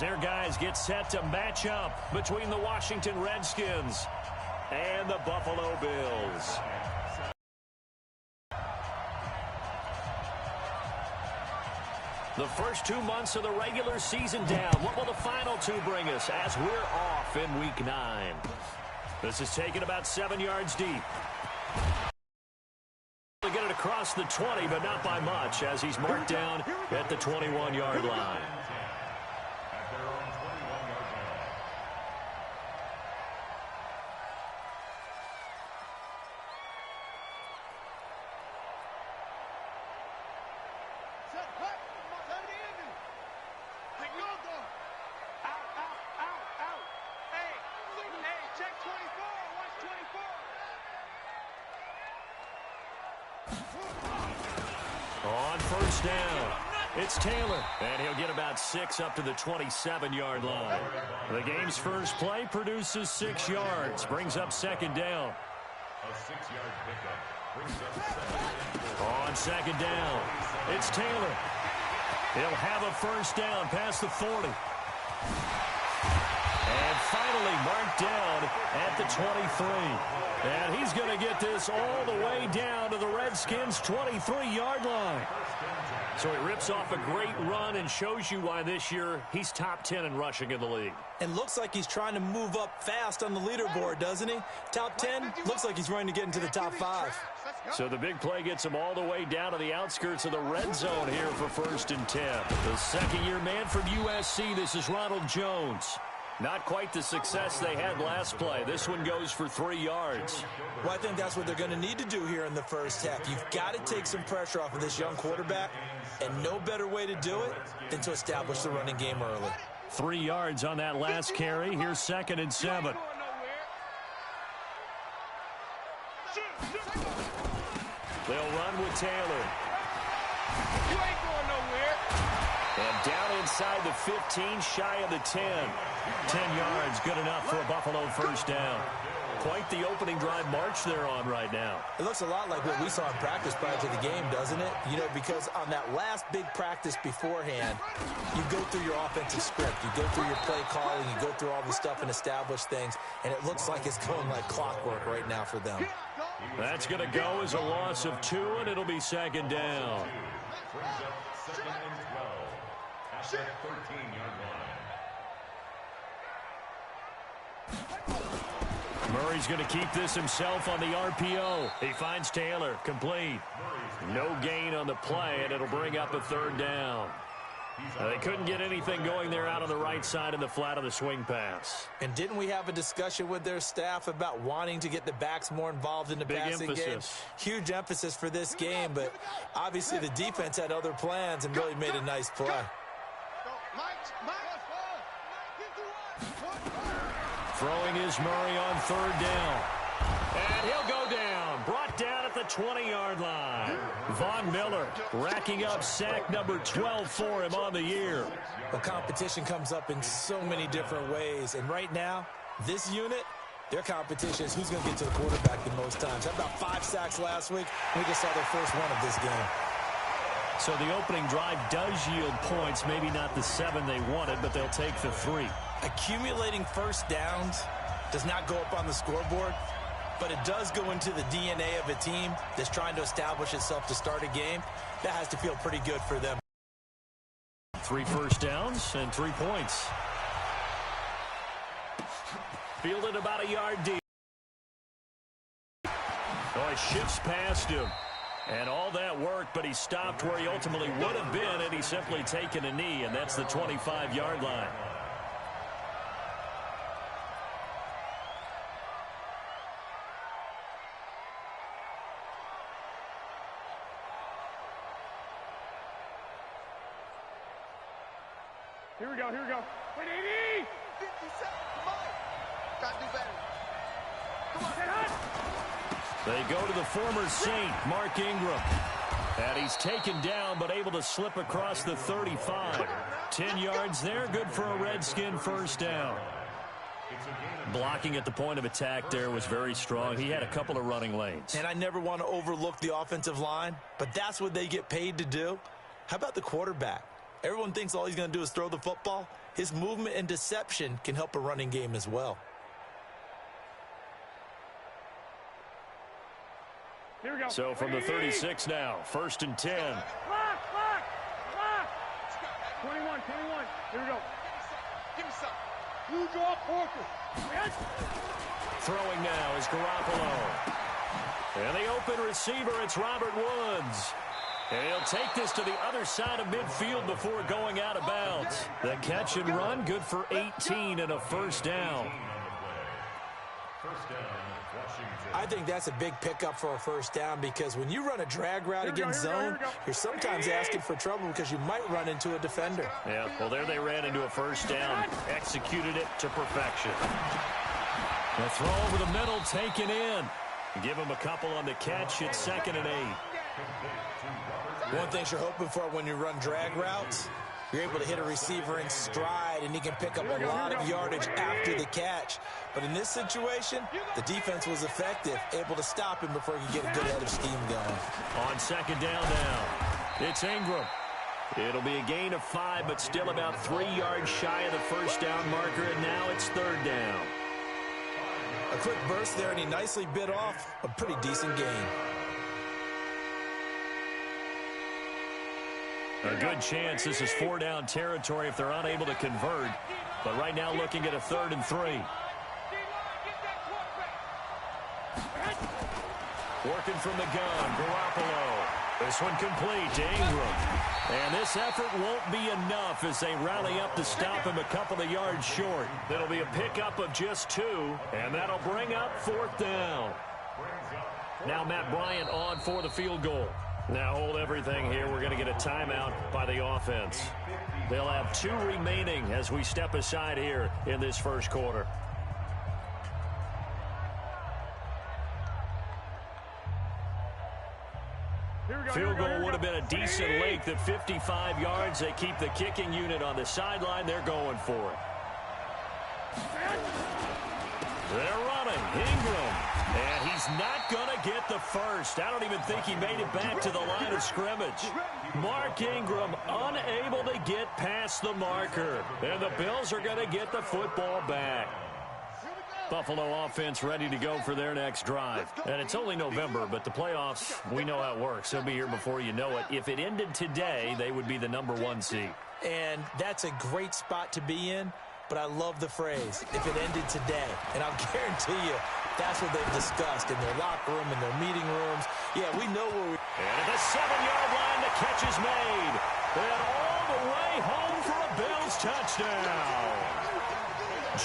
their guys get set to match up between the Washington Redskins and the Buffalo Bills. The first 2 months of the regular season down. What will the final 2 bring us as we're off in Week 9? This is taken about 7 yards deep. They get it across the 20, but not by much, as he's marked down at the 21-yard line. On first down, it's Taylor, and he'll get about 6 up to the 27-yard line. The game's first play produces 6 yards, brings up second down. A 6-yard pickup brings up second down. On second down, it's Taylor. He'll have a first down past the 40. And finally marked down at the 23. And he's going to get this all the way down to the Redskins' 23-yard line. So he rips off a great run and shows you why this year he's top 10 in rushing in the league. And looks like he's trying to move up fast on the leaderboard, doesn't he? Top 10, looks like he's running to get into the top 5. So the big play gets him all the way down to the outskirts of the red zone here for first and 10. The second-year man from USC, this is Ronald Jones. Not quite the success they had last play. This one goes for 3 yards. Well, I think that's what they're going to need to do here in the first half. You've got to take some pressure off of this young quarterback, and no better way to do it than to establish the running game early. 3 yards on that last carry. Here's second and 7. They'll run with Taylor. You ain't going nowhere. And down inside the 15, shy of the 10. 10 yards, good enough for a Buffalo first down. Quite the opening drive march they're on right now. It looks a lot like what we saw in practice prior to the game, doesn't it? You know, because on that last big practice beforehand, you go through your offensive script. You go through your play calling. You go through all the stuff and establish things. And it looks like it's going like clockwork right now for them. That's going to go as a loss of 2, and it'll be second down. Brings up second and 12 at the 13-yard line. Murray's going to keep this himself on the RPO. He finds Taylor, complete. No gain on the play, and it'll bring up a third down. They couldn't get anything going there out on the right side in the flat of the swing pass. And didn't we have a discussion with their staff about wanting to get the backs more involved in the passing game? Huge emphasis for this game, but obviously the defense had other plans and really made a nice play. Throwing is Murray on third down. And he'll go down. Brought down at the 20-yard line. Von Miller racking up sack number 12 for him on the year. The competition comes up in so many different ways. And right now, this unit, their competition is who's going to get to the quarterback the most times. How about 5 sacks last week? We just saw their first one of this game. So the opening drive does yield points. Maybe not the 7 they wanted, but they'll take the 3. Accumulating first downs does not go up on the scoreboard, but it does go into the DNA of a team that's trying to establish itself to start a game. That has to feel pretty good for them. 3 first downs and 3 points. Fielded about a yard deep. Oh, it shifts past him. And all that work, but he stopped where he ultimately would have been, and he's simply taken a knee, and that's the 25-yard line. Here we go, here we go. Wait, 80! 57, come on. Gotta do better. Come on, hit. They go to the former Saint, Mark Ingram. And he's taken down, but able to slip across the 35. 10 yards there, good for a Redskin first down. Blocking at the point of attack there was very strong. He had a couple of running lanes. And I never want to overlook the offensive line, but that's what they get paid to do. How about the quarterback? Everyone thinks all he's going to do is throw the football. his movement and deception can help a running game as well. Here we go. So from the 36 now, 1st and 10. Lock. 21. Here we go. Give me some. You draw Porter. Throwing now is Garoppolo. And the open receiver, it's Robert Woods. And he'll take this to the other side of midfield before going out of bounds. The catch and run, good for 18 and a first down. I think that's a big pickup for a first down because when you run a drag route against zone, you're sometimes asking for trouble because you might run into a defender. Yeah, well, there they ran into a first down, executed it to perfection. The throw over the middle taken in. Give him a couple on the catch. It's 2nd and 8. One thing you're hoping for when you run drag routes, you're able to hit a receiver in stride, and he can pick up a lot of yardage after the catch. But in this situation, the defense was effective, able to stop him before he could get a good head of steam going. On 2nd down now, it's Ingram. It'll be a gain of 5, but still about 3 yards shy of the first down marker, and now it's 3rd down. A quick burst there, and he nicely bit off a pretty decent gain. A good chance this is 4-down territory if they're unable to convert. But right now looking at a 3rd and 3. Working from the gun, Garoppolo. This one complete to Ingram. And this effort won't be enough as they rally up to stop him a couple of yards short. It'll be a pickup of just 2, and that'll bring up 4th down. Now Matt Bryant on for the field goal. Now hold everything here. We're going to get a timeout by the offense. They'll have 2 remaining as we step aside here in this first quarter. Field goal would have been a decent length at 55 yards. They keep the kicking unit on the sideline. They're going for it. They're running. Ingram. And he's not going to get the first. I don't even think he made it back to the line of scrimmage. Mark Ingram unable to get past the marker. And the Bills are going to get the football back. Buffalo offense ready to go for their next drive. And it's only November, but the playoffs, we know how it works. They'll be here before you know it. If it ended today, they would be the number 1 seed. And that's a great spot to be in, but I love the phrase, if it ended today. And I'll guarantee you, that's what they've discussed in their locker room, in their meeting rooms. Yeah, we know where we... And at the 7-yard line, the catch is made. And all the way home for a Bills touchdown.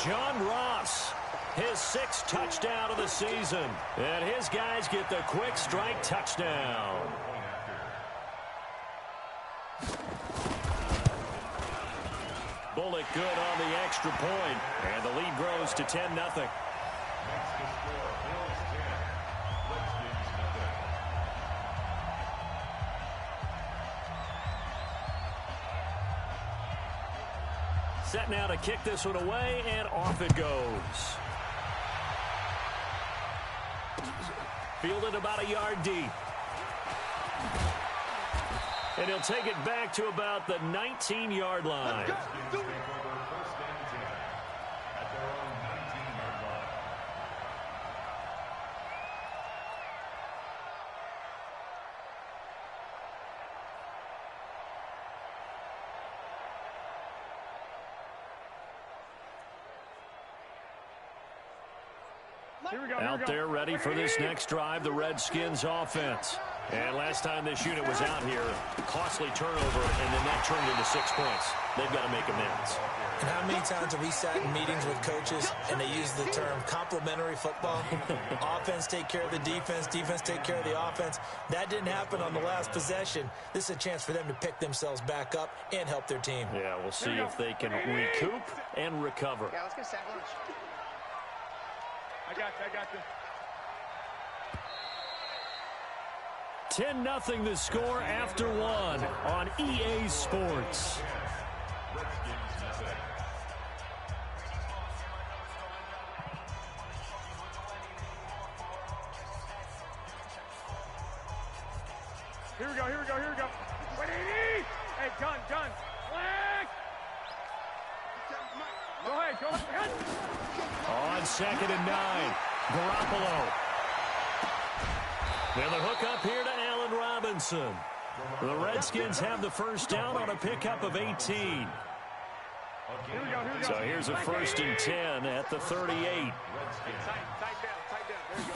John Ross. His 6th touchdown of the season. And his guys get the quick strike touchdown. Bullock good on the extra point. And the lead grows to 10-0. Set now to kick this one away, and off it goes. Fielded about a yard deep. And he'll take it back to about the 19-yard line. Out there ready for this next drive, the Redskins offense. And last time this unit was out here, costly turnover, and then that turned into 6 points. They've got to make amends. And how many times have we sat in meetings with coaches and they use the term complementary football? Offense take care of the defense, defense take care of the offense. That didn't happen on the last possession. This is a chance for them to pick themselves back up and help their team. Yeah, we'll see if they can recoup and recover. Yeah, let's get sack lunch. I got you. 10-0 the score after 1 on EA Sports. Here we go. Wait, hey, gun. Flag. Go ahead. On 2nd and 9, Garoppolo. And the hook up here to Allen Robinson. The Redskins have the first down on a pickup of 18. Here we go. So here's a 1st and 10 at the 38. Tight down. There you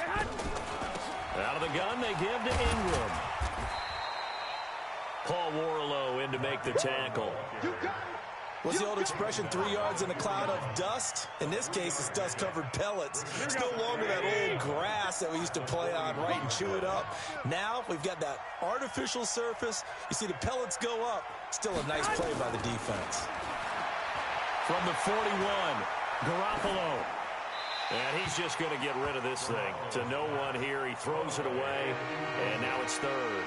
go. Out of the gun, they give to Ingram. Paul Warlow in to make the tackle. What's the old expression, 3 yards in a cloud of dust? In this case, it's dust-covered pellets. It's no longer that old grass that we used to play on, right, and chew it up. Now we've got that artificial surface. You see the pellets go up. Still a nice play by the defense. From the 41, Garoppolo. And he's just going to get rid of this thing. To no one here, he throws it away, and now it's 3rd.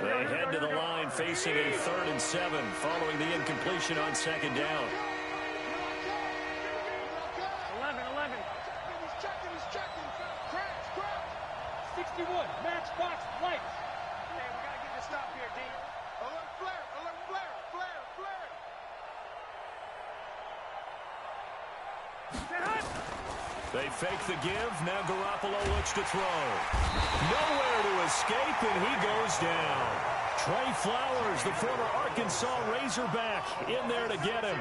They head to the line facing a 3rd and 7 following the incompletion on 2nd down. 11. He's checking. Crouch. 61. Matchbox lights. Hey, we got to get this stop here, D. Alert flare. They fake the give. Now Garoppolo looks to throw. Nowhere to escape, and he goes down. Trey Flowers, the former Arkansas Razorback, in there to get him.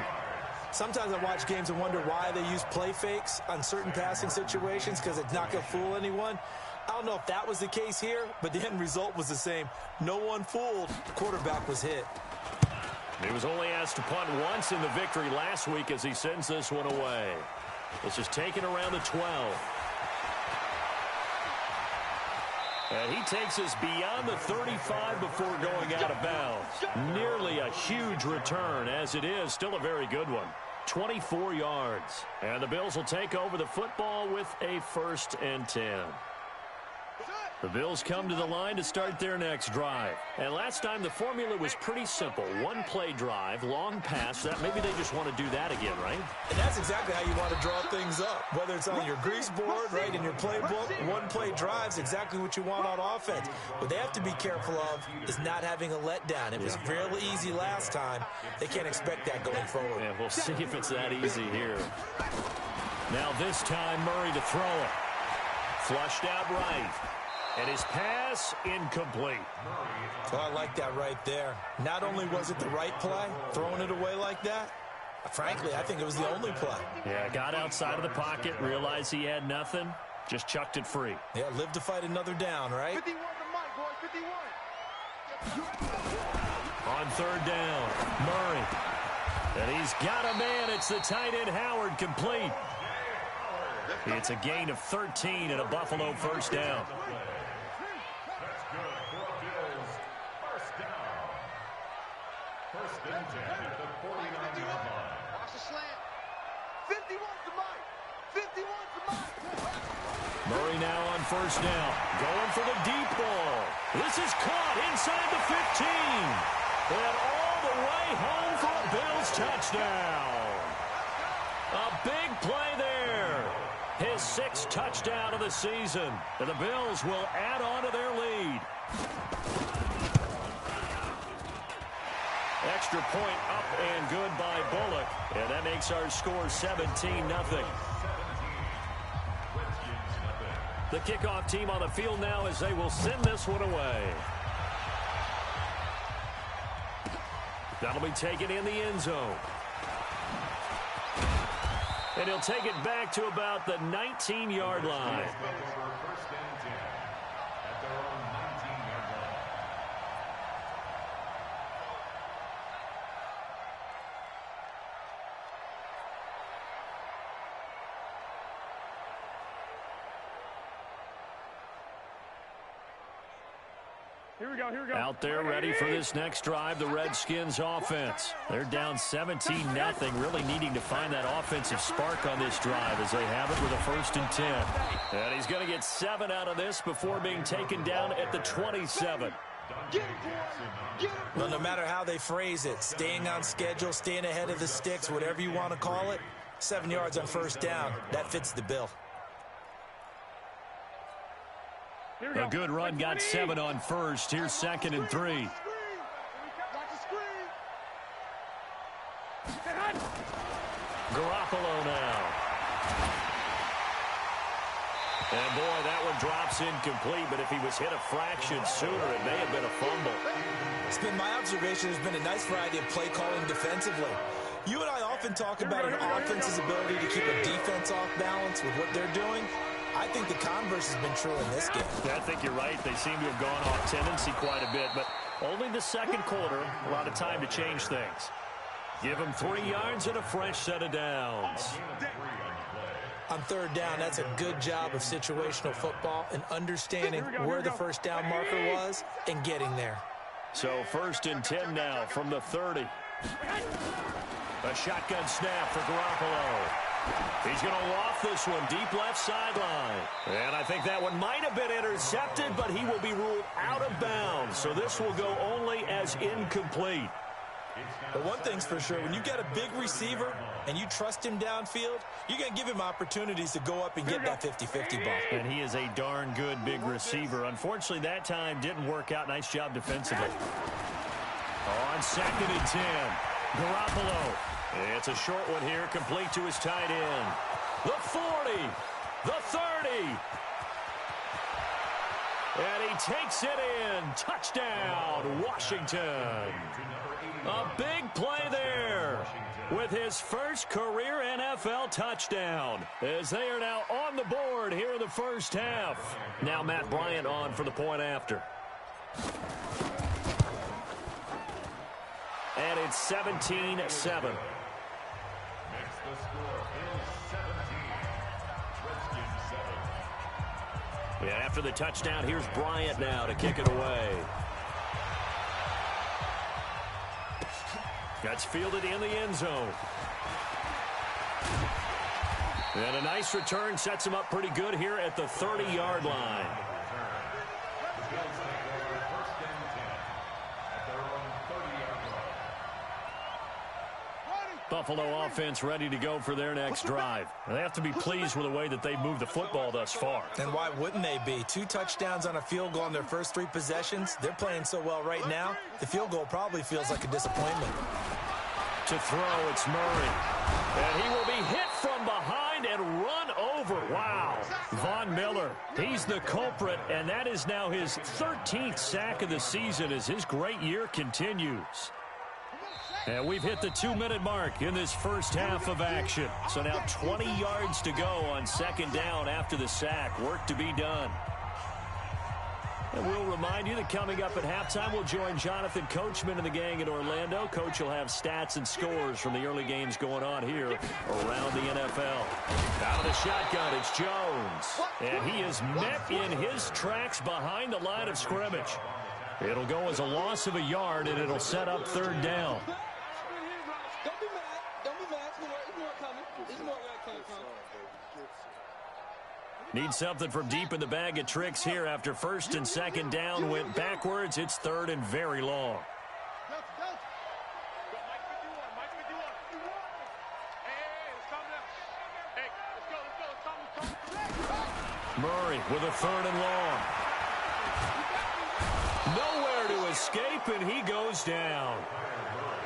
Sometimes I watch games and wonder why they use play fakes on certain passing situations, because it's not going to fool anyone. I don't know if that was the case here, but the end result was the same. No one fooled. The quarterback was hit. He was only asked to punt once in the victory last week as he sends this one away. This is taken around the 12. And he takes us beyond the 35 before going out of bounds. Nearly a huge return, as it is still a very good one. 24 yards. And the Bills will take over the football with a 1st and 10. The Bills come to the line to start their next drive. And last time the formula was pretty simple. 1-play drive, long pass. That maybe they just want to do that again, right? And that's exactly how you want to draw things up. Whether it's on your grease board, right, in your playbook, 1-play drive's exactly what you want on offense. What they have to be careful of is not having a letdown. It was real easy last time. They can't expect that going forward. Yeah, we'll see if it's that easy here. Now this time Murray to throw it. Flushed out right. And his pass incomplete. Well, I like that right there. Not only was it the right play, throwing it away like that, frankly, I think it was the only play. Yeah, got outside of the pocket, realized he had nothing, just chucked it free. Yeah, live to fight another down, right? 51 to Mike, boy, 51. On 3rd down, Murray. And he's got a man. It's the tight end Howard, complete. It's a gain of 13 and a Buffalo 1st down. That's good for a Bills 1st down. 1st and 10 at the 49-yard line. Watch the slant. 51 to Mike. 51 to Mike. Murray now on 1st down. Going for the deep ball. This is caught inside the 15. And all the way home for a Bills touchdown. A big play there. His 6th touchdown of the season. And the Bills will add on to their lead. Extra point up and good by Bullock. And that makes our score 17-0. The kickoff team on the field now as they will send this one away. That'll be taken in the end zone. And he'll take it back to about the 19-yard line. 1st and 10 at their own 19-yard line. Here we go. Out there ready for this next drive, the Redskins offense. They're down 17-0, really needing to find that offensive spark on this drive as they have it with a 1st and 10. And he's going to get 7 out of this before being taken down at the 27. Well, no matter how they phrase it, staying on schedule, staying ahead of the sticks, whatever you want to call it, 7 yards on 1st down, that fits the bill. A good run, got 7 on 1st. Here's 2nd and 3. Garoppolo now. And boy, that one drops incomplete, but if he was hit a fraction sooner, it may have been a fumble. It's been my observation there's been a nice variety of play calling defensively. You and I often talk about an offense's ability to keep a defense off balance with what they're doing. I think the converse has been true in this game. Yeah, I think you're right. They seem to have gone off tendency quite a bit, but only the second quarter, a lot of time to change things. Give him 3 yards and a fresh set of downs. On third down, that's a good job of situational football and understanding where the first down marker was and getting there. So 1st and 10 now from the 30. A shotgun snap for Garoppolo. He's going to loft this one deep left sideline. And I think that one might have been intercepted, but he will be ruled out of bounds. So this will go only as incomplete. But one thing's for sure, when you get a big receiver and you trust him downfield, you're going to give him opportunities to go up and get that 50-50 ball. And he is a darn good big receiver. Unfortunately, that time didn't work out. Nice job defensively. On 2nd and 10, Garoppolo. It's a short one here, complete to his tight end. The 40, the 30. And he takes it in. Touchdown, Washington. A big play there with his first career NFL touchdown, as they are now on the board here in the first half. Now Matt Bryant on for the point after. And it's 17-7. Yeah, after the touchdown, here's Bryant now to kick it away. That's fielded in the end zone. And a nice return sets him up pretty good here at the 30-yard line. Buffalo offense ready to go for their next drive. They have to be pleased with the way that they've moved the football thus far. And why wouldn't they be? 2 touchdowns on a field goal in their first 3 possessions. They're playing so well right now, the field goal probably feels like a disappointment. To throw, it's Murray. And he will be hit from behind and run over. Wow. Von Miller, he's the culprit, and that is now his 13th sack of the season as his great year continues. And we've hit the 2-minute mark in this first half of action. So now 20 yards to go on 2nd down after the sack. Work to be done. And we'll remind you that coming up at halftime, we'll join Jonathan Coachman and the gang in Orlando. Coach will have stats and scores from the early games going on here around the NFL. Out of the shotgun, it's Jones. And he is met in his tracks behind the line of scrimmage. It'll go as a loss of a yard, and it'll set up 3rd down. Don't be mad. Don't be mad. It's more coming. It's more coming. Need something from deep in the bag of tricks here after 1st and 2nd down went backwards. It's 3rd and very long. Murray with a 3rd and long. Nowhere to escape, and he goes down.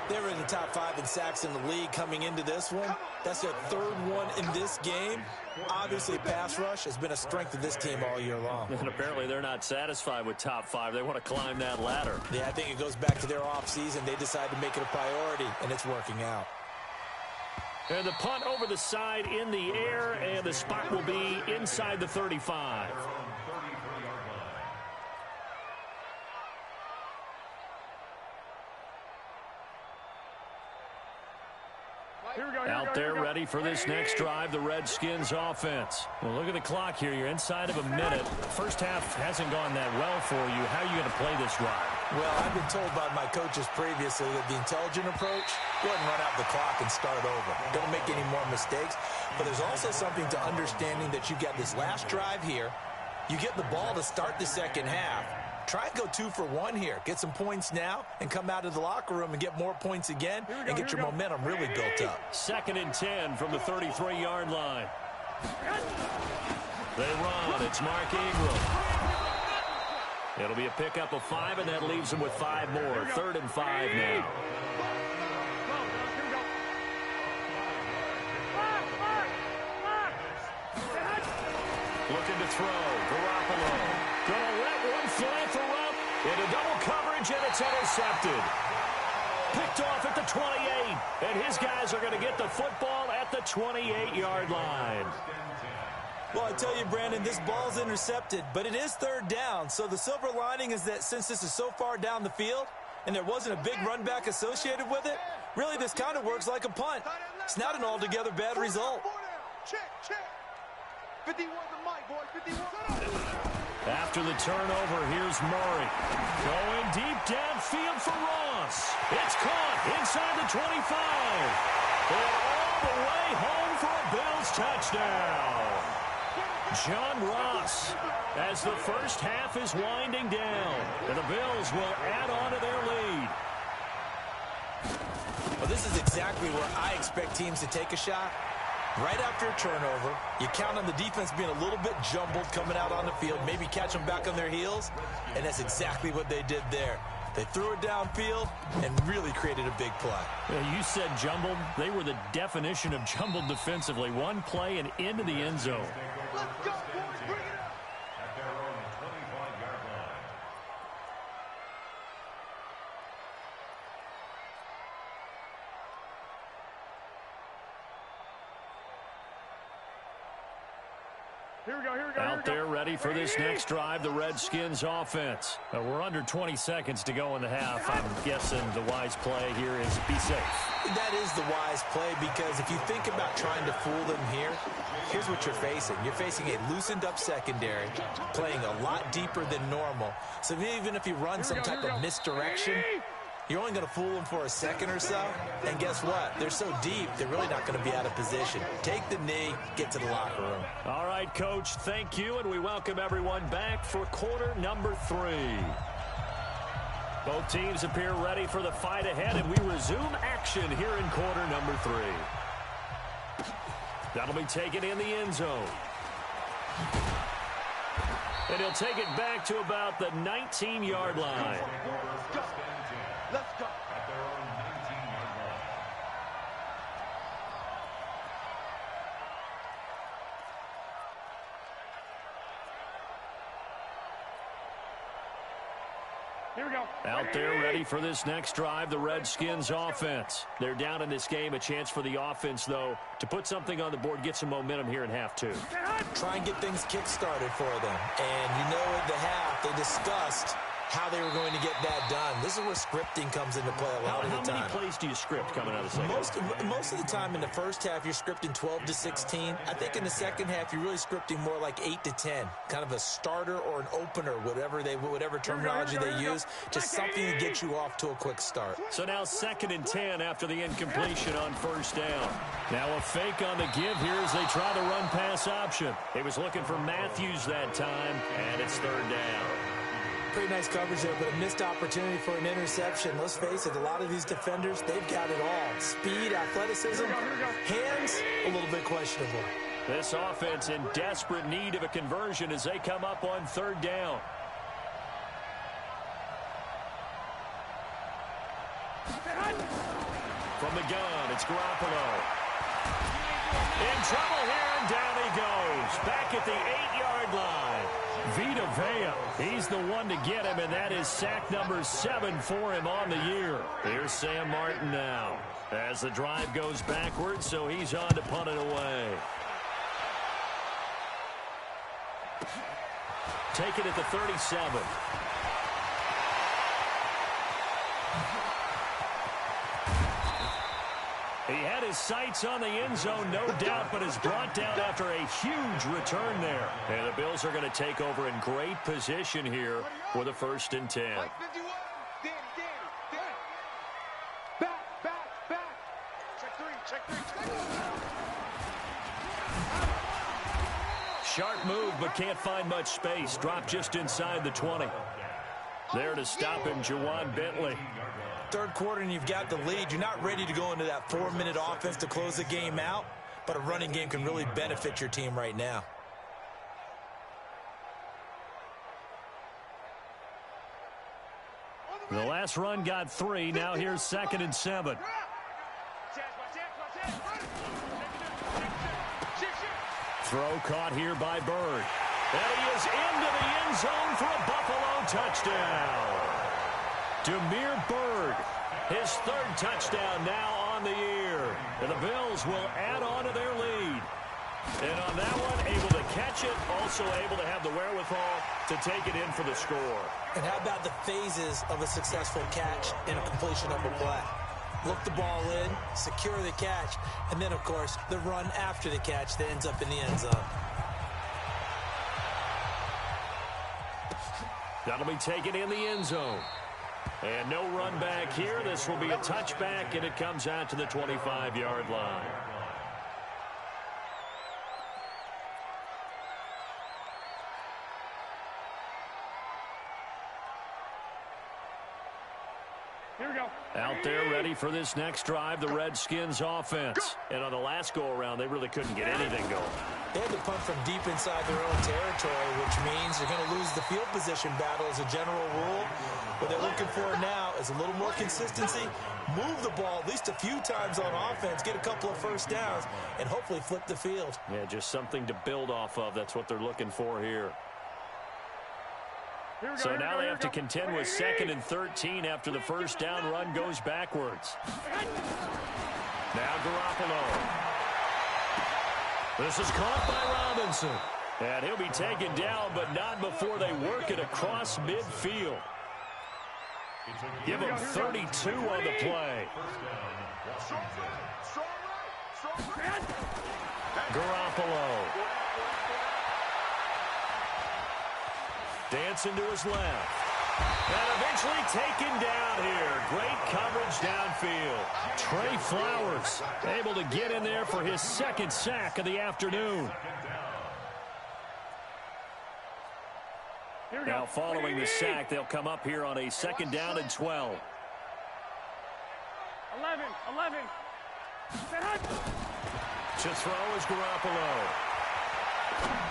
They were in the top 5 in sacks in the league coming into this one. That's their 3rd one in this game. Obviously, pass rush has been a strength of this team all year long. And apparently they're not satisfied with top 5. They want to climb that ladder. Yeah, I think it goes back to their offseason. They decided to make it a priority, and it's working out. And the punt over the side in the air, and the spot will be inside the 35. Out there ready for this next drive, the Redskins offense. Well, look at the clock here. You're inside of a minute. First half hasn't gone that well for you. How are you going to play this drive? Well, I've been told by my coaches previously that the intelligent approach, go ahead and run out the clock and start over. Don't make any more mistakes. But there's also something to understanding that you got this last drive here. You get the ball to start the second half. Try and go 2 for 1 here. Get some points now and come out of the locker room and get more points again and get your momentum really built up. 2nd and 10 from the 33-yard line. They run. It's Mark Ingram. It'll be a pickup of 5, and that leaves them with 5 more. 3rd and 5 now. Looking to throw. Garoppolo. Gonna let one fly for up. Into double coverage, and it's intercepted. Picked off at the 28. And his guys are going to get the football at the 28-yard line. Well, I tell you, Brandon, this ball's intercepted, but it is third down. So the silver lining is that since this is so far down the field and there wasn't a big run back associated with it, really this kind of works like a punt. It's not an altogether bad result. Check, check. 51 to Mike, boys. 51. After the turnover, here's Murray. Going deep downfield for Ross. It's caught inside the 25. And all the way home for a Bills touchdown. John Ross, as the first half is winding down, and the Bills will add on to their lead. Well, this is exactly where I expect teams to take a shot. Right after a turnover, you count on the defense being a little bit jumbled coming out on the field, maybe catch them back on their heels, and that's exactly what they did there. They threw it downfield and really created a big play. Yeah, you said jumbled. They were the definition of jumbled defensively. One play and into the end zone. Let's go, boys. Bring it up. At their own 25-yard line. Here we go, here we go. Out there ready for this next drive, the Redskins offense. We're under 20 seconds to go in the half. I'm guessing the wise play here is be safe. That is the wise play, because if you think about trying to fool them here, here's what you're facing. You're facing a loosened up secondary, playing a lot deeper than normal. So even if you run some type of misdirection, you're only going to fool them for a second or so. And guess what? They're so deep, they're really not going to be out of position. Take the knee, get to the locker room. All right, Coach, thank you, and we welcome everyone back for quarter number 3. Both teams appear ready for the fight ahead, and we resume action here in quarter number 3. That'll be taken in the end zone. And he'll take it back to about the 19-yard line. Let's go. At their own 19-yard line. Here we go. Out there ready for this next drive, the Redskins offense. They're down in this game. A chance for the offense, though, to put something on the board, get some momentum here in half 2. Try and get things kick-started for them. And you know, at the half, they discussed how they were going to get that done. This is where scripting comes into play a lot of the time. How many plays do you script coming out of the second? Most of the time in the first half, you're scripting 12 to 16. I think in the second half, you're really scripting more like 8 to 10. Kind of a starter or an opener, whatever terminology they use. Just something to get you off to a quick start. So now 2nd and 10 after the incompletion on first down. Now a fake on the give here as they try the run-pass option. He was looking for Matthews that time, and it's 3rd down. Pretty nice coverage there, but a missed opportunity for an interception. Let's face it, a lot of these defenders, they've got it all. Speed, athleticism, hands, a little bit questionable. This offense in desperate need of a conversion as they come up on 3rd down. From the gun, it's Garoppolo. In trouble here, and down he goes. Back at the 8-yard line. Vita Vea, he's the one to get him, and that is sack number 7 for him on the year. Here's Sam Martin now as the drive goes backwards, so he's on to punt it away. Take it at the 37. He had his sights on the end zone, no doubt, but is brought down after a huge return there. And the Bills are going to take over in great position here with a 1st and 10. Mike 51. Danny. Back. Check 3. Sharp move, but can't find much space. Dropped just inside the 20. There to stop him, Juwan Bentley. Third quarter and you've got the lead. You're not ready to go into that 4-minute offense to close the game out, but a running game can really benefit your team right now. The last run got 3. Now here's 2nd and 7. throw caught here by Byrd. And he is into the end zone for a Buffalo touchdown. Damiere Byrd, his third touchdown now on the year. And the Bills will add on to their lead. And on that one, able to catch it, also able to have the wherewithal to take it in for the score. And how about the phases of a successful catch and a completion of a play? Look the ball in, secure the catch, and then, of course, the run after the catch that ends up in the end zone. That'll be taken in the end zone. And no run back here. This will be a touchback, and it comes out to the 25-yard line. Here we go. Out there ready for this next drive, the Redskins offense. And on the last go-around, they really couldn't get anything going. They had to punt from deep inside their own territory, which means they're going to lose the field position battle as a general rule. What they're looking for now is a little more consistency, move the ball at least a few times on offense, get a couple of first downs, and hopefully flip the field. Yeah, just something to build off of. That's what they're looking for here. So now they have to contend with 2nd and 13 after the first down run goes backwards. Now Garoppolo. This is caught by Robinson. And he'll be taken down, but not before they work it across midfield. Give him 32 on the play. Garoppolo. Dancing to his left. And eventually taken down here. Great coverage downfield. Trey Flowers able to get in there for his second sack of the afternoon. Now following the sack, they'll come up here on a 2nd down and 12. 11. To throw is Garoppolo.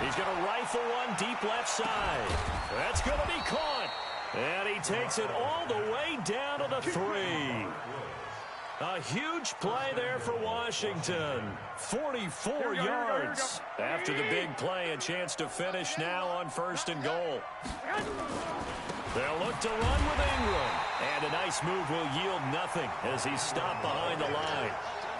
He's going to rifle one deep left side. That's going to be caught. And he takes it all the way down to the 3. A huge play there for Washington. 44 yards. After the big play, a chance to finish now on 1st and goal. They'll look to run with Ingram. And a nice move will yield nothing as he's stopped behind the line.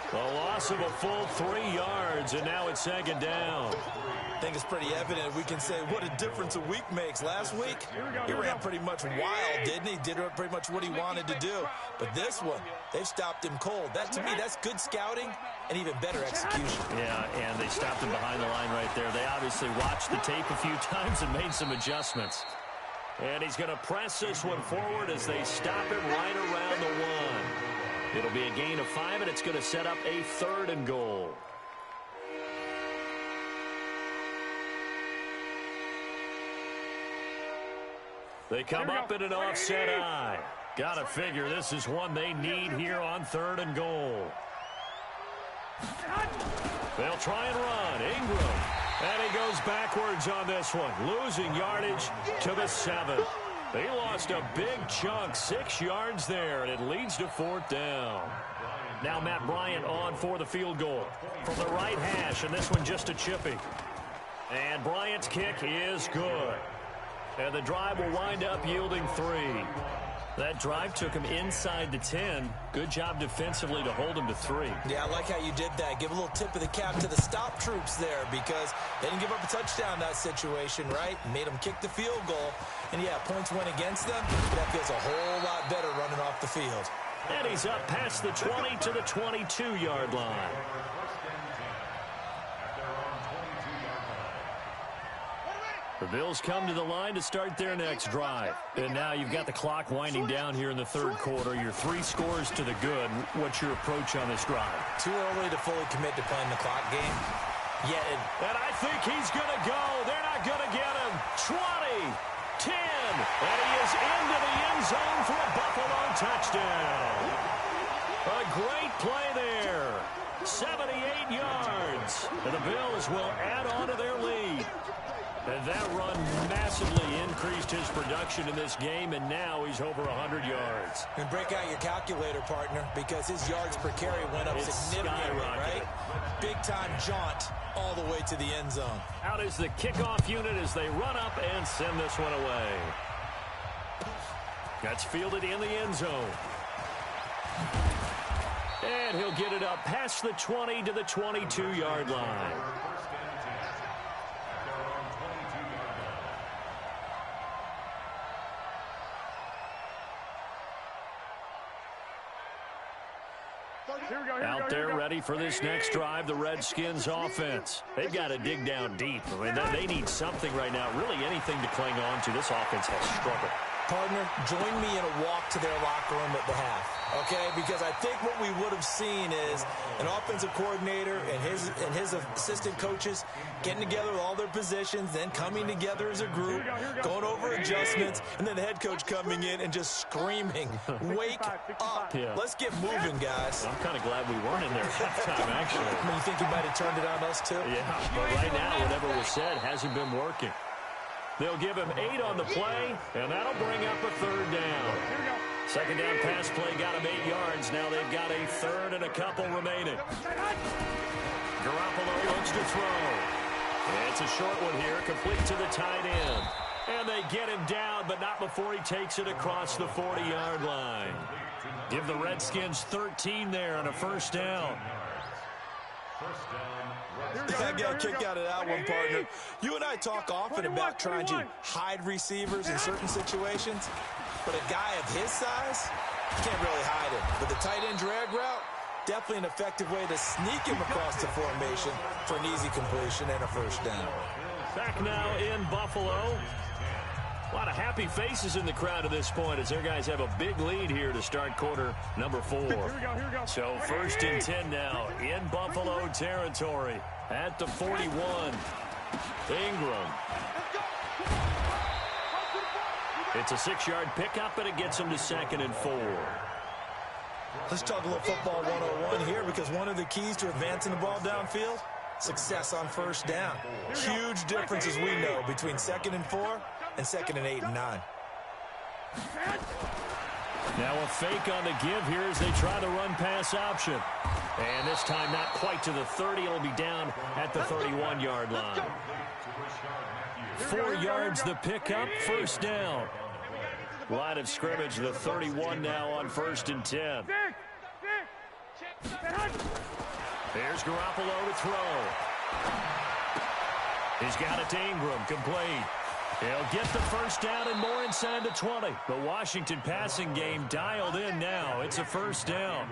The loss of a full 3 yards, and now it's 2nd down. I think it's pretty evident. We can say what a difference a week makes. Last week, he ran pretty much wild, didn't he? Did pretty much what he wanted to do. But this one, they've stopped him cold. That, to me, that's good scouting and even better execution. Yeah, and they stopped him behind the line right there. They obviously watched the tape a few times and made some adjustments. And he's going to press this one forward as they stop him right around the 1. It'll be a gain of 5, and it's going to set up a 3rd and goal. They come up in an offset eye. Got to figure this is one they need here on 3rd and goal. They'll try and run. Ingram. And he goes backwards on this one. Losing yardage to the 7. They lost a big chunk, 6 yards there, and it leads to 4th down. Now Matt Bryant on for the field goal from the right hash, and this one just a chippy. And Bryant's kick is good. And the drive will wind up yielding 3. That drive took him inside the 10. Good job defensively to hold him to 3. Yeah, I like how you did that. Give a little tip of the cap to the stop troops there because they didn't give up a touchdown in that situation, right? Made them kick the field goal. And, yeah, points went against them. But that feels a whole lot better running off the field. And he's up past the 20 to the 22-yard line. The Bills come to the line to start their next drive. And now you've got the clock winding down here in the 3rd quarter. Your 3 scores to the good. What's your approach on this drive? Too early to fully commit to playing the clock game. And I think he's going to go. They're not going to get him. 20, 10, and he is into the end zone for a Buffalo touchdown. A great play there. 78 yards. And the Bills will add on to their lead. And that run massively increased his production in this game, and now he's over 100 yards. And break out your calculator, partner, because his yards per carry went up significantly, right? Big-time jaunt all the way to the end zone. Out is the kickoff unit as they run up and send this one away. That's fielded in the end zone. And he'll get it up past the 20 to the 22-yard line. Out there ready for this next drive, the Redskins offense. They've got to dig down deep. I mean, they need something right now, really anything to cling on to. This offense has struggled. Partner, join me in a walk to their locker room at the half, okay? Because I think what we would have seen is an offensive coordinator and his assistant coaches getting together with all their positions, then coming together as a group, going over adjustments, and then the head coach coming in and just screaming, "Wake up. Yeah. Let's get moving, guys." I'm kind of glad we weren't in there at halftime, actually. I mean, you think he might have turned it on us, too? Yeah, but right now, whatever was said hasn't been working. They'll give him 8 on the play, and that'll bring up a third down. Second down pass play got him 8 yards. Now they've got a third and a couple remaining. Garoppolo looks to throw. It's a short one here, complete to the tight end. And they get him down, but not before he takes it across the 40-yard line. Give the Redskins 13 there on a first down. I got kicked out of that one, partner. You and I talk often about trying to hide receivers in certain situations, but a guy of his size, you can't really hide him. But the tight end drag route, definitely an effective way to sneak him across the formation for an easy completion and a first down. Back now in Buffalo. A lot of happy faces in the crowd at this point as their guys have a big lead here to start quarter number 4. Here we go. So first and 10 now in Buffalo territory at the 41. Ingram. It's a 6-yard pickup, and it gets him to 2nd and 4. Let's talk a little football 101 here, because one of the keys to advancing the ball downfield, success on first down. Huge difference, as we know, between 2nd and 4 and 2nd and 8 and 9. Now a fake on the give here as they try the run-pass option. And this time not quite to the 30. It'll be down at the 31-yard line. 4 yards the pickup, first down. Line of scrimmage, the 31 now on 1st and 10. There's Garoppolo to throw. He's got it to Ingram, complete. He'll get the first down and more inside the 20. The Washington passing game dialed in now. It's a first down.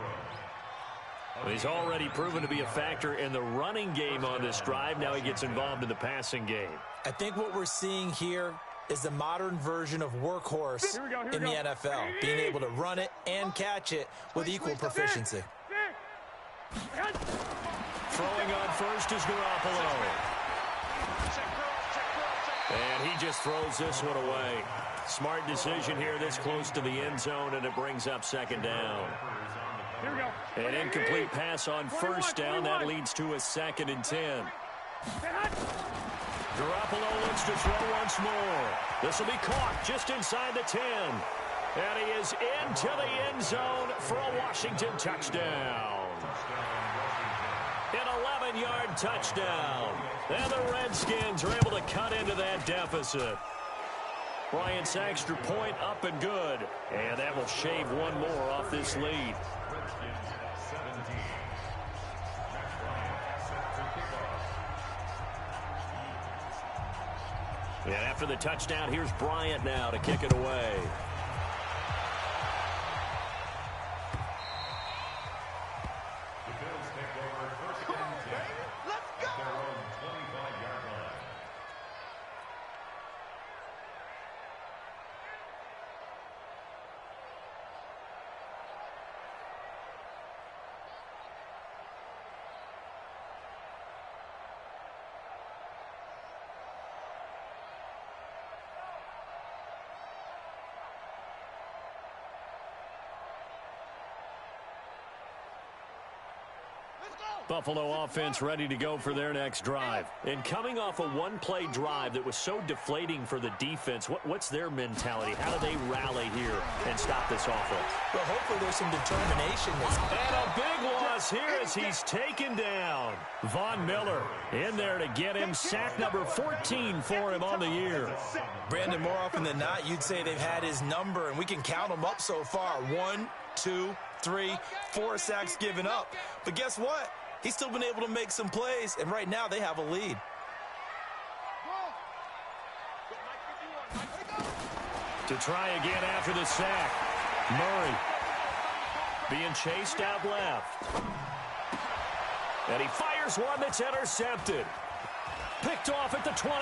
He's already proven to be a factor in the running game on this drive. Now he gets involved in the passing game. I think what we're seeing here is the modern version of workhorse in the NFL, being able to run it and catch it with equal proficiency. Throwing on first is Garoppolo. And he just throws this one away. Smart decision here this close to the end zone, and it brings up 2nd down. An incomplete pass on first down. That leads to a 2nd and 10. Garoppolo looks to throw once more. This will be caught just inside the 10. And he is into the end zone for a Washington touchdown. An 11-yard touchdown. And the Redskins are able to cut into that deficit. Bryant's extra point up and good. And that will shave one more off this lead. And after the touchdown, here's Bryant now to kick it away. Buffalo offense ready to go for their next drive. And coming off a one-play drive that was so deflating for the defense, what's their mentality? How do they rally here and stop this offense? Well, hopefully there's some determination. And a big loss here as he's taken down. Von Miller in there to get him. Sack number 14 for him on the year. Brandon, more often than not, you'd say they've had his number, and we can count them up so far. 1, 2, 3, 4 sacks given up. But guess what? He's still been able to make some plays, and right now they have a lead. To try again after the sack. Murray being chased out left. And he fires one that's intercepted. Picked off at the 28.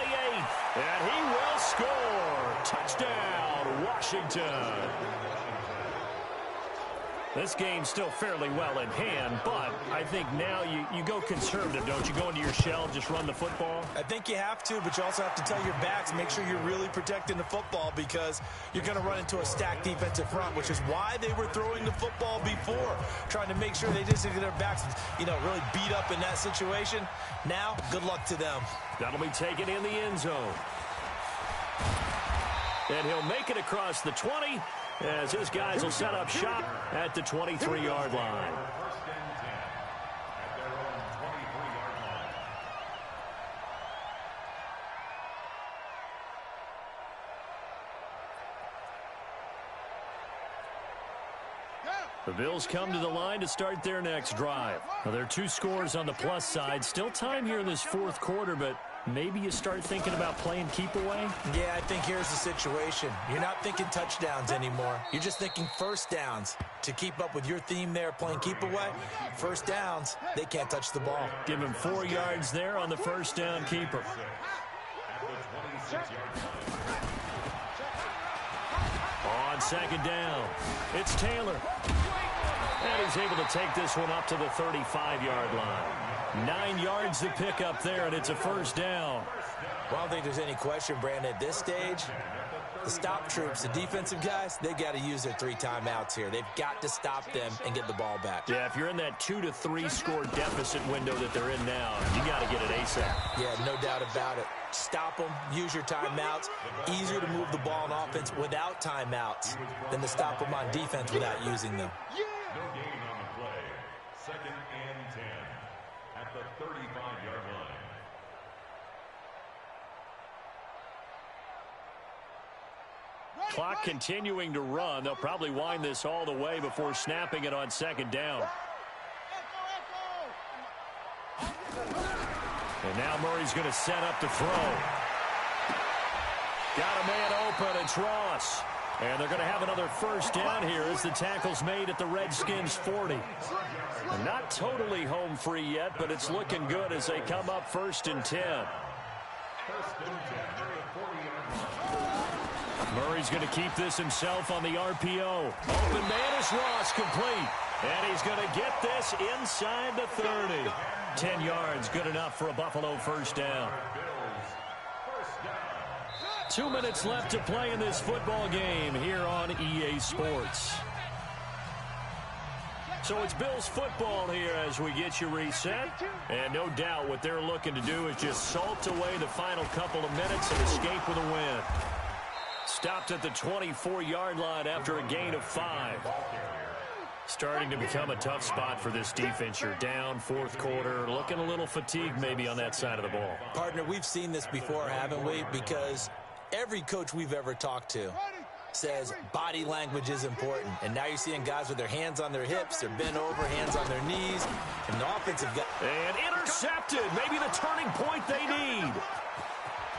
And he will score. Touchdown, Washington. This game's still fairly well in hand, but I think now you go conservative, don't you? Go into your shell, just run the football? I think you have to, but you also have to tell your backs, make sure you're really protecting the football because you're going to run into a stacked defensive front, which is why they were throwing the football before, trying to make sure they didn't get their backs, really beat up in that situation. Now, good luck to them. That'll be taken in the end zone. And he'll make it across the 20. As his guys will set up shop at the 23-yard line. First and 10 at their own 23-yard line. The Bills come to the line to start their next drive. Now, there are 2 scores on the plus side. Still time here in this fourth quarter, but maybe you start thinking about playing keep away? Yeah, I think here's the situation. You're not thinking touchdowns anymore. You're just thinking first downs. To keep up with your theme there, playing keep away, first downs, they can't touch the ball. Give him 4 yards there on the first down keeper. At the 26-yard line. On second down, it's Taylor. And he's able to take this one up to the 35-yard line. 9 yards to pick up there, and it's a first down. Well, I don't think there's any question, Brandon, at this stage, the stop troops, the defensive guys, they got to use their 3 timeouts here. They've got to stop them and get the ball back. Yeah, if you're in that 2 to 3 score deficit window that they're in now, you got to get it ASAP. Yeah, no doubt about it. Stop them, use your timeouts. Easier to move the ball on offense without timeouts than to stop them on defense without using them. No gain on the play. Second and 10 at the 35-yard line. Clock continuing to run. They'll probably wind this all the way before snapping it on second down. And now Murray's going to set up to throw. Got a man open. It's Ross. And they're going to have another first down here as the tackle's made at the Redskins 40. And not totally home free yet, but it's looking good as they come up first and 10. First and 10 at the 40-yard line. Murray's going to keep this himself on the RPO. Open man is Ross, complete. And he's going to get this inside the 30. 10 yards, good enough for a Buffalo first down. 2 minutes left to play in this football game here on EA Sports. So it's Bills football here as we get you reset. And no doubt what they're looking to do is just salt away the final couple of minutes and escape with a win. Stopped at the 24-yard line after a gain of 5. Starting to become a tough spot for this defense. You're down fourth quarter, looking a little fatigued maybe on that side of the ball. Partner, we've seen this before, haven't we? Because every coach we've ever talked to says body language is important. And now you're seeing guys with their hands on their hips, they're bent over, hands on their knees, and the offensive guy. And intercepted, maybe the turning point they need.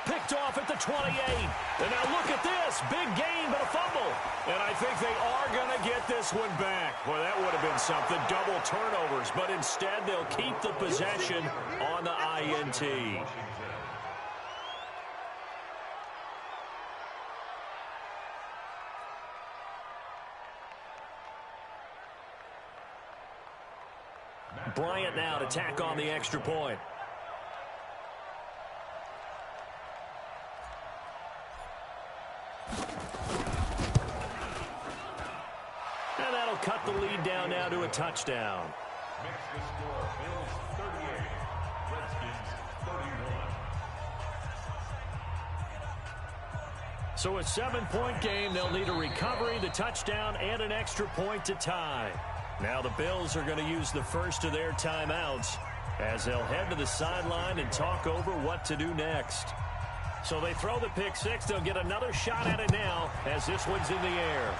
Picked off at the 28. And now look at this. Big gain, but a fumble. And I think they are going to get this one back. Well, that would have been something. Double turnovers. But instead, they'll keep the possession on the INT. Bryant now to tack on the extra point. And that'll cut the lead down now to a touchdown. Makes the score Bills 38, Redskins 31. So a 7-point game. They'll need a recovery, the touchdown, and an extra point to tie. Now the Bills are going to use the first of their timeouts as they'll head to the sideline and talk over what to do next. So they throw the pick six. They'll get another shot at it now as this one's in the air.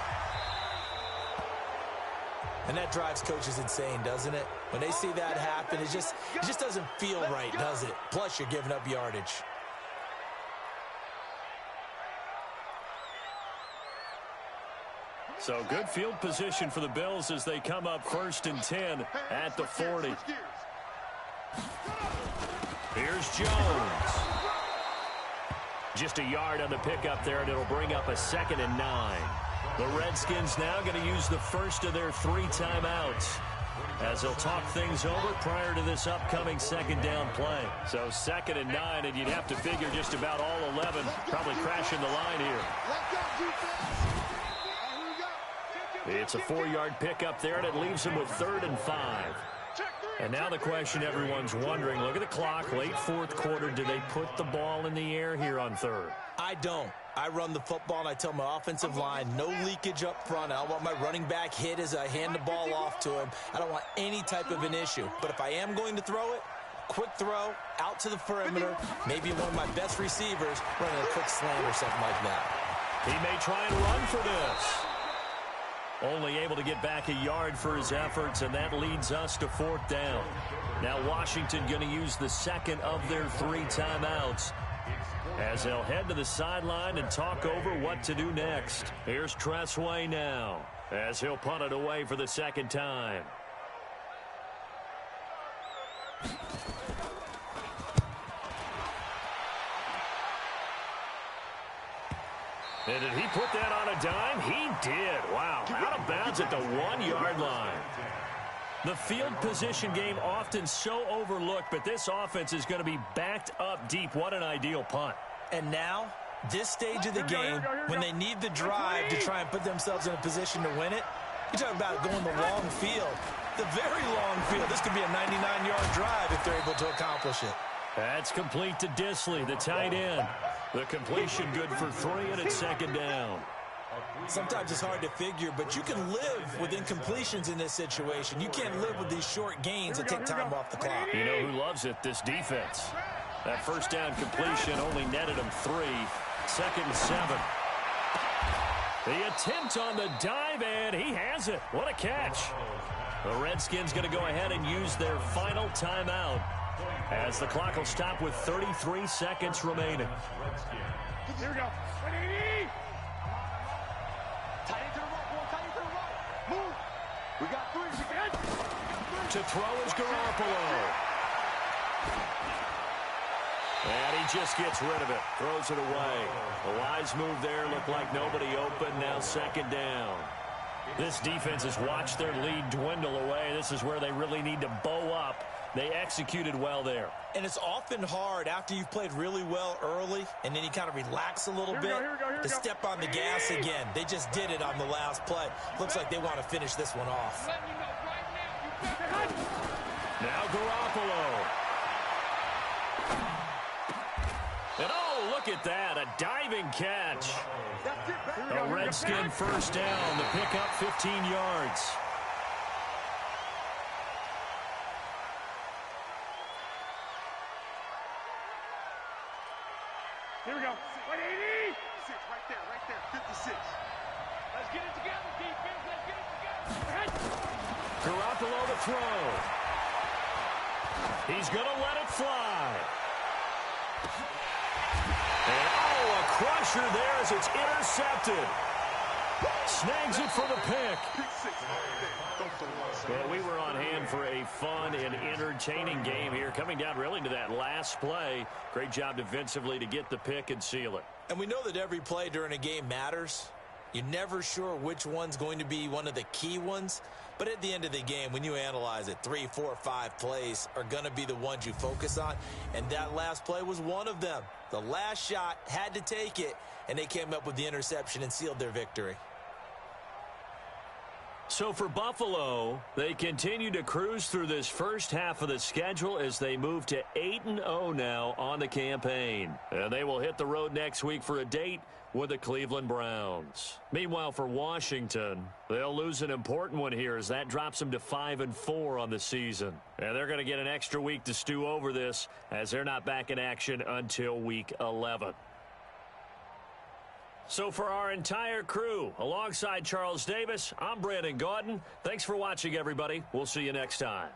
And that drives coaches insane, doesn't it? When they see that happen, it just doesn't feel right, does it? Plus, you're giving up yardage. So good field position for the Bills as they come up 1st and 10 at the 40. Here's Jones. Just a yard on the pickup there, and it'll bring up a 2nd and 9. The Redskins now going to use the first of their 3 timeouts as they'll talk things over prior to this upcoming 2nd down play. So 2nd and 9, and you'd have to figure just about all 11 probably crashing the line here. It's a 4-yard pickup there, and it leaves them with 3rd and 5. And now the question everyone's wondering, look at the clock, late 4th quarter, do they put the ball in the air here on 3rd? I don't. I run the football, and I tell my offensive line, no leakage up front. I don't want my running back hit as I hand the ball off to him. I don't want any type of an issue. But if I am going to throw it, quick throw, out to the perimeter, maybe one of my best receivers running a quick slant or something like that. He may try and run for this. Only able to get back a yard for his efforts, and that leads us to 4th down. Now Washington going to use the 2nd of their 3 timeouts as they'll head to the sideline and talk over what to do next. Here's Tressway now as he'll punt it away for the 2nd time. And did he put that on a dime? He did. Wow. Out of bounds at the 1-yard line. The field position game often so overlooked, but this offense is going to be backed up deep. What an ideal punt. And now, this stage of the game, when they need the drive to try and put themselves in a position to win it, you're talking about going the long field, the very long field. This could be a 99-yard drive if they're able to accomplish it. That's complete to Dissly, the tight end. The completion good for 3, and it's 2nd down. Sometimes it's hard to figure, but you can live with incompletions in this situation. You can't live with these short gains that take time off the clock. You know who loves it? This defense. That 1st down completion only netted him 3. 2nd and 7. The attempt on the dive, and he has it. What a catch. The Redskins going to go ahead and use their final timeout as the clock will stop with 33 seconds remaining. Here we go. Tight into the right, boy. Tight into the right. Move. We got 3. To throw is Garoppolo. And he just gets rid of it. Throws it away. A wise move there. Looked like nobody open. Now 2nd down. This defense has watched their lead dwindle away. This is where they really need to bow up. They executed well there. And it's often hard after you've played really well early and then you kind of relax a little bit to step on the gas again. They just did it on the last play. Looks like they want to finish this one off. Now Garoppolo. And oh, look at that. A diving catch. A Redskin 1st down. The pickup 15 yards. Here we go. 180. Right there. 56. Let's get it together, defense. Let's get it together. Garoppolo to throw. He's going to let it fly. And oh, a crusher there as it's intercepted. Snags it for the pick. Well, we were on hand for a fun and entertaining game here. Coming down really to that last play. Great job defensively to get the pick and seal it. And we know that every play during a game matters. You're never sure which one's going to be one of the key ones. But at the end of the game, when you analyze it, 3, 4, 5 plays are going to be the ones you focus on. And that last play was one of them. The last shot had to take it, and they came up with the interception and sealed their victory. So for Buffalo, they continue to cruise through this first half of the schedule as they move to 8-0 now on the campaign. And they will hit the road next week for a date with the Cleveland Browns. Meanwhile, for Washington, they'll lose an important one here as that drops them to 5-4 on the season. And they're going to get an extra week to stew over this as they're not back in action until week 11. So for our entire crew, alongside Charles Davis, I'm Brandon Gaudin. Thanks for watching, everybody. We'll see you next time.